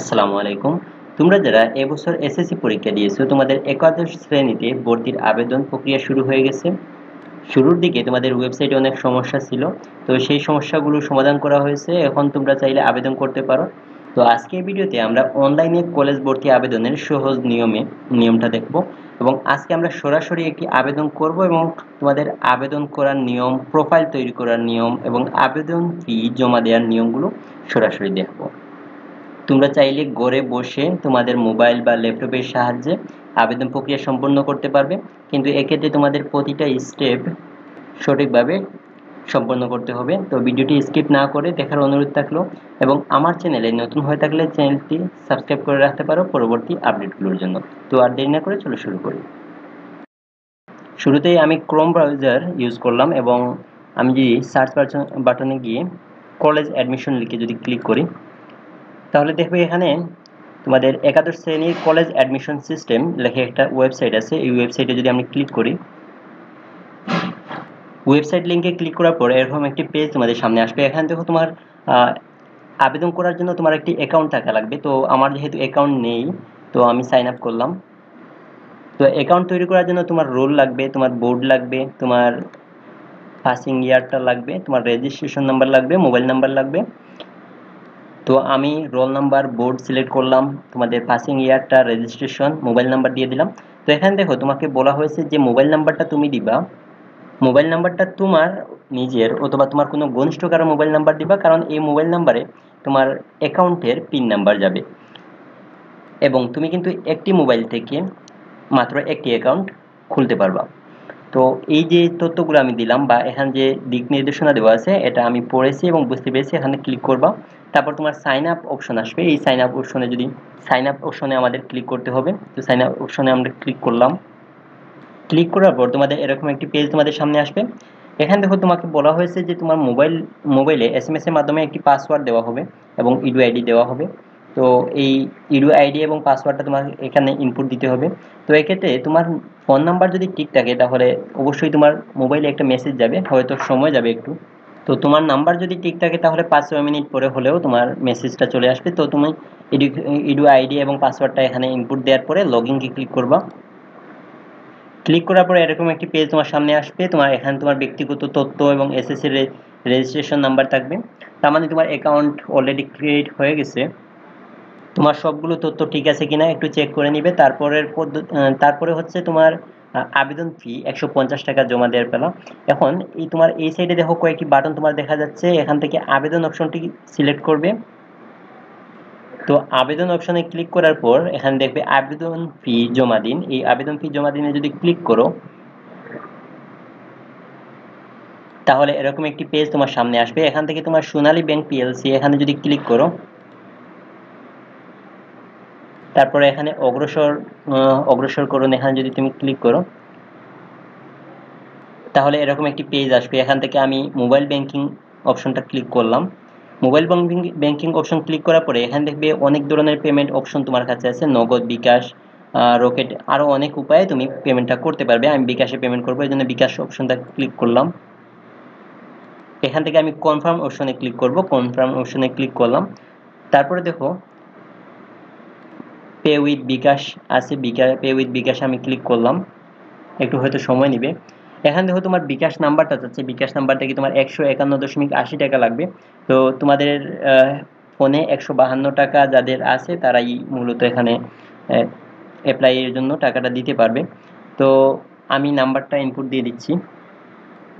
আসসালামু আলাইকুম। তোমরা যারা এবছর এসএসসি পরীক্ষা দিয়েছো তোমাদের একাদশ শ্রেণীতে ভর্তির আবেদন প্রক্রিয়া শুরু হয়ে গেছে। শুরুর দিকে তোমাদের ওয়েবসাইটে অনেক সমস্যা ছিল, তো সেই সমস্যাগুলো সমাধান করা হয়েছে। এখন তোমরা চাইলে আবেদন করতে পারো। তো আজকের ভিডিওতে আমরা অনলাইনে কলেজ ভর্তি আবেদনের সহজ নিয়মটা দেখব, এবং আজকে আমরা সরাসরি একটি আবেদন করব এবং তোমাদের আবেদন করার নিয়ম, প্রোফাইল তৈরি করার নিয়ম এবং আবেদন ফি জমা দেওয়ার নিয়মগুলো সরাসরি দেখব। তোমরা চাইলে ঘরে বসে তোমাদের মোবাইল বা ল্যাপটপের সাহায্যে আবেদন প্রক্রিয়া সম্পন্ন করতে পারবে, কিন্তু এক্ষেত্রে তোমাদের প্রতিটা স্টেপ সঠিকভাবে সম্পন্ন করতে হবে। তো ভিডিওটি স্কিপ না করে দেখার অনুরোধ থাকলো, এবং আমার চ্যানেলে নতুন হয়ে থাকলে চ্যানেলটি সাবস্ক্রাইব করে রাখতে পারো পরবর্তী আপডেটগুলোর জন্য। তো আর দেরি না করে চলো শুরু করি। শুরুতেই আমি ক্রোম ব্রাউজার ইউজ করলাম, এবং আমি যদি সার্চ বাটনে গিয়ে কলেজ অ্যাডমিশন লিখে যদি ক্লিক করি, তাহলে দেখবে এখানে তোমাদের একাদশ শ্রেণীর কলেজ অ্যাডমিশন সিস্টেম লেখে একটা ওয়েবসাইট আছে। এই ওয়েবসাইটে যদি আমি ক্লিক করি, ওয়েবসাইট লিঙ্কে ক্লিক করার পর এরকম একটি পেজ তোমাদের সামনে আসবে। এখান থেকে তোমার আবেদন করার জন্য তোমার একটি অ্যাকাউন্ট থাকা লাগবে। তো আমার যেহেতু অ্যাকাউন্ট নেই, তো আমি সাইন আপ করলাম। তো অ্যাকাউন্ট তৈরি করার জন্য তোমার রোল লাগবে, তোমার বোর্ড লাগবে, তোমার পাসিং ইয়ারটা লাগবে, তোমার রেজিস্ট্রেশন নাম্বার লাগবে, মোবাইল নাম্বার লাগবে। তো আমি রোল নাম্বার, বোর্ড সিলেক্ট করলাম, তোমাদের পাসিং ইয়ারটা, রেজিস্ট্রেশন, মোবাইল নাম্বার দিয়ে দিলাম। তো এখানে দেখো তোমাকে বলা হয়েছে যে মোবাইল নাম্বারটা তুমি দিবা, মোবাইল নাম্বারটা তোমার নিজের অথবা তোমার কোনো ঘনিষ্ঠ কারো মোবাইল নাম্বার দিবা, কারণ এই মোবাইল নাম্বারে তোমার অ্যাকাউন্টের পিন নাম্বার যাবে। এবং তুমি কিন্তু একটি মোবাইল থেকে মাত্র একটি অ্যাকাউন্ট খুলতে পারবা। তো এই যে তথ্যগুলো আমি দিলাম বা এখানে যে দিক নির্দেশনা দেওয়া আছে, এটা আমি পড়েছি এবং বুঝতে পেরেছি। এখানে ক্লিক করবা, তারপর তোমার সাইন আপ অপশন আসবে। এই সাইন আপ অপশনে আমাদের ক্লিক করতে হবে। তো সাইন আপ অপশনে আমরা ক্লিক করলাম। ক্লিক করার পর তোমাদের এরকম একটি পেজ তোমাদের সামনে আসবে। এখানে দেখো তোমাকে বলা হয়েছে যে তোমার মোবাইলে এসএমএস এর মাধ্যমে একটি পাসওয়ার্ড দেওয়া হবে এবং ইডু আইডি দেওয়া হবে। তো এই ইডু আইডি এবং পাসওয়ার্ডটা তোমার এখানে ইনপুট দিতে হবে। তো এক্ষেত্রে তোমার ফোন নাম্বার যদি ঠিক থাকে তাহলে অবশ্যই তোমার মোবাইলে একটা মেসেজ যাবে, হয়তো সময় যাবে একটু। তো তোমার নাম্বার যদি ঠিক থাকে তাহলে 5-6 মিনিট পরে হলেও তোমার মেসেজটা চলে আসবে। তো তুমি ইডু আইডি এবং পাসওয়ার্ডটা এখানে ইনপুট দেওয়ার পরে লগইনকে ক্লিক করবা। ক্লিক করার পরে এরকম একটি পেজ তোমার সামনে আসবে। তোমার এখানে তোমার ব্যক্তিগত তথ্য এবং এসএসসি রেজিস্ট্রেশন নাম্বার থাকবে। তার মানে তোমার অ্যাকাউন্ট অলরেডি ক্রিয়েট হয়ে গেছে। তোমার সবগুলো তথ্য ঠিক আছে কিনা একটু চেক করে নিবে। তারপরে হচ্ছে তোমার আবেদন ফি 150 টাকা জমা দেওয়ার পেলা। এখন তোমার এই সাইডে দেখো কয়েকটি বাটন তোমার দেখা যাচ্ছে। এখান থেকে আবেদন অপশনটি সিলেক্ট করবে। তো আবেদন অপশনে ক্লিক করার পর এখানে দেখবে আবেদন ফি জমা দিন। এই আবেদন ফি জমা দিনে যদি ক্লিক করো, তাহলে এরকম একটি পেজ তোমার সামনে আসবে। এখান থেকে তোমার সোনালী ব্যাংক পিএলসি এখানে যদি ক্লিক করো, তারপরে এখানে অগ্রসর করুন এখানে যদি তুমি ক্লিক করো, তাহলে এরকম একটি পেজ আসবে। এখান থেকে আমি মোবাইল ব্যাংকিং অপশনটা ক্লিক করলাম। মোবাইল ব্যাংকিং অপশন ক্লিক করার পরে এখানে দেখবে অনেক ধরনের পেমেন্ট অপশন তোমার কাছে আছে, নগদ, বিকাশ, রকেট, আরও অনেক উপায়ে তুমি পেমেন্টটা করতে পারবে। আমি বিকাশে পেমেন্ট করবো, এই জন্য বিকাশ অপশনটা ক্লিক করলাম। এখান থেকে আমি কনফার্ম অপশনে ক্লিক করব। কনফার্ম অপশনে ক্লিক করলাম। তারপরে দেখো পে উইথ বিকাশ আছে, পে উইথ বিকাশ আমি ক্লিক করলাম। একটু হয়তো সময় নেবে। এখান দেখো তোমার বিকাশ নাম্বারটা যাচ্ছে, বিকাশ নাম্বার থেকে তোমার 151.80 টাকা লাগবে। তো তোমাদের ফোনে 152 টাকা যাদের আছে তারাই মূলত এখানে অ্যাপ্লাইয়ের জন্য টাকাটা দিতে পারবে। তো আমি নাম্বারটা ইনপুট দিয়ে দিচ্ছি।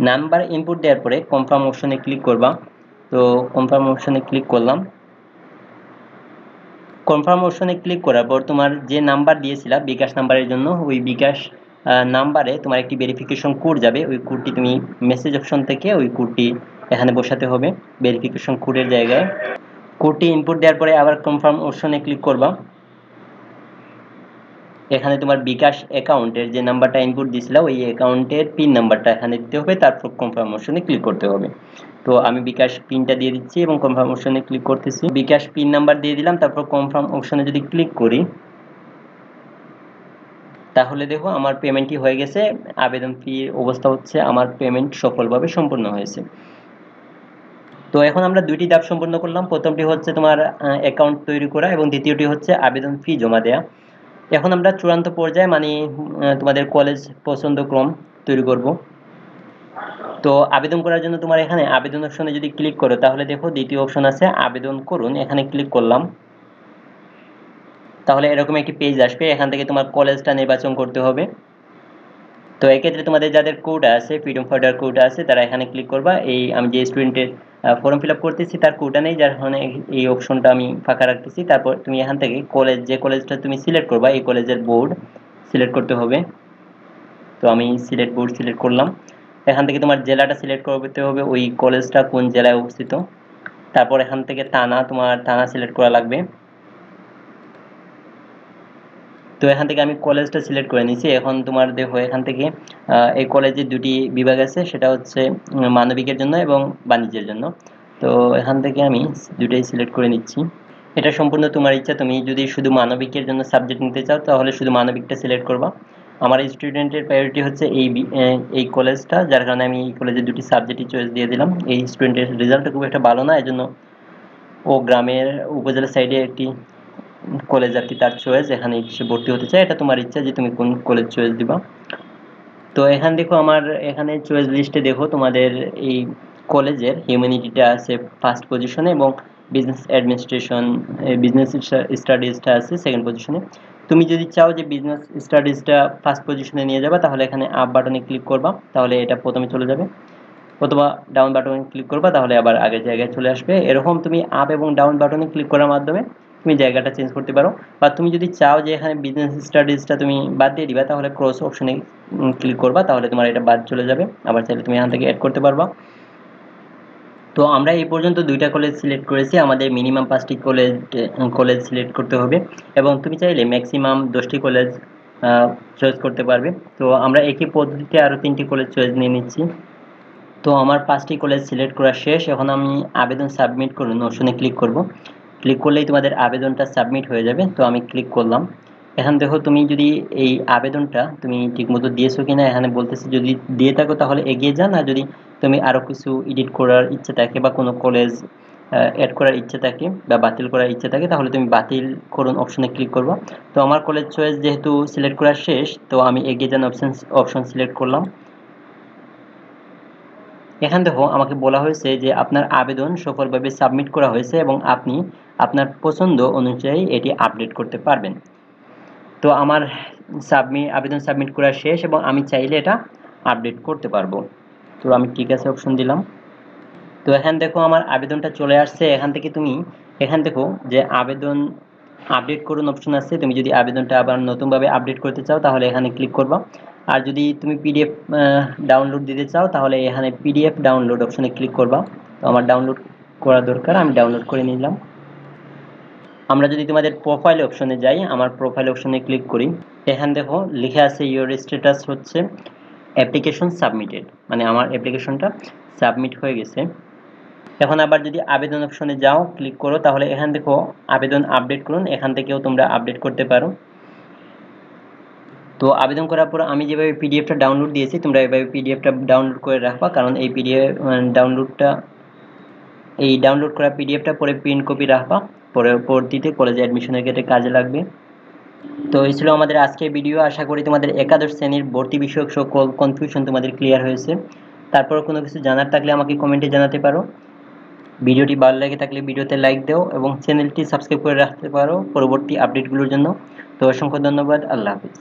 নাম্বার ইনপুট দেওয়ার পরে কনফার্ম অপশনে ক্লিক করবা। তো কনফার্ম অপশনে ক্লিক করলাম। কনফার্ম অপশনে ক্লিক করার পর তোমার যে নাম্বার দিয়েছিলা বিকাশ নাম্বারের জন্য, ওই বিকাশ নাম্বারে তোমার একটি ভেরিফিকেশন কোড যাবে। ওই কোডটি তুমি মেসেজ অপশন থেকে ওই কোডটি এখানে বসাতে হবে ভেরিফিকেশন কোডের জায়গায়। কোডটি ইনপুট দেওয়ার পরে আবার কনফার্ম অপশনে ক্লিক করবা। এখানে তোমার বিকাশ অ্যাকাউন্টের যে নাম্বারটা ইনপুট দিয়েছিলা ওই অ্যাকাউন্টের পিন নাম্বারটা এখানে দিতে হবে, তারপর কনফার্ম অপশনে ক্লিক করতে হবে। তো আমি বিকাশ পিনটা দিয়ে দিচ্ছি এবং কনফার্ম অপশনে ক্লিক করতেছি। বিকাশ পিন নাম্বার দিয়ে দিলাম, তারপর কনফার্ম অপশনে যদি ক্লিক করি, তাহলে দেখো আমার পেমেন্টটি হয়ে গেছে। আবেদন ফির অবস্থা হচ্ছে আমার পেমেন্ট সফলভাবে সম্পন্ন হয়েছে। তো এখন আমরা দুইটি ধাপ সম্পূর্ণ করলাম। প্রথমটি হচ্ছে তোমার অ্যাকাউন্ট তৈরি করা এবং দ্বিতীয়টি হচ্ছে আবেদন ফি জমা দেওয়া। এখন আমরা চূড়ান্ত পর্যায়ে মানে তোমাদের কলেজ পছন্দক্রম তৈরি করব। তো আবেদন করার জন্য তোমার এখানে আবেদন অপশনে যদি ক্লিক করো তাহলে দেখো দ্বিতীয় অপশন আছে আবেদন করুন, এখানে ক্লিক করলাম। তাহলে এরকম একটি পেজ আসবে, এখান থেকে তোমার কলেজটা নির্বাচন করতে হবে। তো এক্ষেত্রে তোমাদের যাদের কোড আছে, ফ্রিডম ফাইটার কোড আছে, তারা এখানে ক্লিক করবা। এই আমি যে স্টুডেন্টের ফর্ম ফিল আপ করতেছি তার কোডটা নেই, যার কারণে এই অপশনটা আমি ফাঁকা রাখতেছি। তারপর তুমি এখান থেকে কলেজ, যে কলেজটা তুমি সিলেক্ট করবা এই কলেজের বোর্ড সিলেক্ট করতে হবে। তো আমি সিলেক্ট বোর্ড সিলেক্ট করলাম। এখান থেকে তোমার জেলাটা সিলেক্ট করতে হবে, ওই কলেজটা কোন জেলায় অবস্থিত। তারপর এখান থেকে থানা, তোমার থানা সিলেক্ট করা লাগবে। তো এখান থেকে আমি কলেজটা সিলেক্ট করে নিয়েছি। এখন তোমার দেখো এখান থেকে এই কলেজের দুটি বিভাগ আছে, সেটা হচ্ছে মানবিকের জন্য এবং বাণিজ্যের জন্য। তো এখান থেকে আমি দুটাই সিলেক্ট করে নিচ্ছি। এটা সম্পূর্ণ তোমার ইচ্ছা, তুমি যদি শুধু মানবিকের জন্য সাবজেক্ট নিতে চাও তাহলে শুধু মানবিকটা সিলেক্ট করবা। আমার স্টুডেন্টের প্রায়োরিটি হচ্ছে এই কলেজটা, যার কারণে আমি এই কলেজের দুটি সাবজেক্টই চয়েস দিয়ে দিলাম। এই স্টুডেন্টের রেজাল্টটা খুব একটা ভালো না, এজন্য ও গ্রামের উপজেলা সাইডে একটি কলেজ আর কি তার চয়েস, এখানে সে ভর্তি হতে চায়। এটা তোমার ইচ্ছা যে তুমি কোন কলেজ চয়েস দিবা। তো এখান দেখো আমার এখানে চয়েস লিস্টে দেখো তোমাদের এই কলেজের হিউম্যানিটিটা আছে ফার্স্ট পজিশনে এবং বিজনেস অ্যাডমিনিস্ট্রেশন, বিজনেস স্টাডিজটা আছে সেকেন্ড পজিশনে। তুমি যদি চাও যে বিজনেস স্টাডিজটা ফার্স্ট পজিশনে নিয়ে যাবা তাহলে এখানে আপ বাটনে ক্লিক করবা, তাহলে এটা প্রথমে চলে যাবে। অথবা ডাউন বাটনে ক্লিক করবা তাহলে আবার আগের জায়গায় চলে আসবে। এরকম তুমি আপ এবং ডাউন বাটনে ক্লিক করার মাধ্যমে তুমি জায়গাটা চেঞ্জ করতে পারো। বা তুমি যদি চাও যে এখানে বিজনেস স্টাডিজটা তুমি বাদ দিয়ে দিবা তাহলে ক্রস অপশনে ক্লিক করবা, তাহলে তোমার এটা বাদ চলে যাবে। আবার চাইলে তুমি এখান থেকে অ্যাড করতে পারবা। তো আমরা এই পর্যন্ত দুইটা কলেজ সিলেক্ট করেছি, আমাদের মিনিমাম 5টি কলেজ সিলেক্ট করতে হবে এবং তুমি চাইলে ম্যাক্সিমাম 10টি কলেজ চয়েস করতে পারবে। তো আমরা একই পদ্ধতিতে আরও 3টি কলেজ চয়েস নিয়ে নিচ্ছি। তো আমার 5টি কলেজ সিলেক্ট করা শেষ। এখন আমি আবেদন সাবমিট করুন অপশনে ক্লিক করব। ক্লিক করলেই তোমাদের আবেদনটা সাবমিট হয়ে যাবে। তো আমি ক্লিক করলাম। এখন দেখো তুমি যদি এই আবেদনটা তুমি ঠিকমতো দিয়েছো কিনা এখানে বলতেছে, যদি দিয়ে থাকো তাহলে এগিয়ে যান, আর যদি তুমি আরও কিছু এডিট করার ইচ্ছে থাকে বা কোনো কলেজ অ্যাড করার ইচ্ছে থাকে বা বাতিল করার ইচ্ছে থাকে তাহলে তুমি বাতিল করুন অপশনে ক্লিক করবো। তো আমার কলেজ চয়েস যেহেতু সিলেক্ট করা শেষ, তো আমি এগিয়ে যান অপশন সিলেক্ট করলাম। এখান দেখো আমাকে বলা হয়েছে যে আপনার আবেদন সফলভাবে সাবমিট করা হয়েছে এবং আপনি আপনার পছন্দ অনুযায়ী এটি আপডেট করতে পারবেন। তো আমার আবেদন সাবমিট করা শেষ এবং আমি চাইলে এটা আপডেট করতে পারবো। তো আমি ঠিক আছে অপশন দিলাম। তো এখান দেখো আমার আবেদনটা চলে আসছে। এখান দেখো যে আবেদন আপডেট করুন অপশন আছে, তুমি যদি আবেদনটা আবার নতুনভাবে আপডেট করতে চাও তাহলে এখানে ক্লিক করবা। আর যদি তুমি পিডিএফ ডাউনলোড দিতে চাও তাহলে এখানে পিডিএফ ডাউনলোড অপশনে ক্লিক করবা। তো আমার ডাউনলোড করা দরকার, আমি ডাউনলোড করে নিলাম। আমরা যদি তোমাদের প্রোফাইল অপশনে যাই, আমার প্রোফাইল অপশনে ক্লিক করি, এখানে দেখো লেখা আছে ইওর স্ট্যাটাস হচ্ছে অ্যাপ্লিকেশন সাবমিটেড, মানে আমার অ্যাপ্লিকেশনটা সাবমিট হয়ে গেছে। এখন আবার যদি আবেদন অপশনে যাও ক্লিক করো তাহলে এখান দেখো আবেদন আপডেট করুন, এখান থেকেও তোমরা আপডেট করতে পারো। তো আবেদন করার পর আমি যেভাবে পিডিএফটা ডাউনলোড দিয়েছি তোমরা এভাবে পিডিএফটা ডাউনলোড করে রাখবা, কারণ এই ডাউনলোড করা পিডিএফটা পরে প্রিন্ট কপি রাখবা, পরবর্তীতে কলেজে অ্যাডমিশনের ক্ষেত্রে কাজে লাগবে। তো এই ছিল আমাদের আজকের ভিডিও। আশা করি তোমাদের একাদশ শ্রেণীর ভর্তি বিষয়ক সকল কনফিউশন তোমাদের ক্লিয়ার হয়েছে। তারপর কোনো কিছু জানার থাকলে আমাকে কমেন্টে জানাতে পারো। ভিডিওটি ভালো লেগে থাকলে ভিডিওতে লাইক দাও এবং চ্যানেলটি সাবস্ক্রাইব করে রাখতে পারো পরবর্তী আপডেটগুলোর জন্য। তো অসংখ্য ধন্যবাদ, আল্লাহ হাফিজ।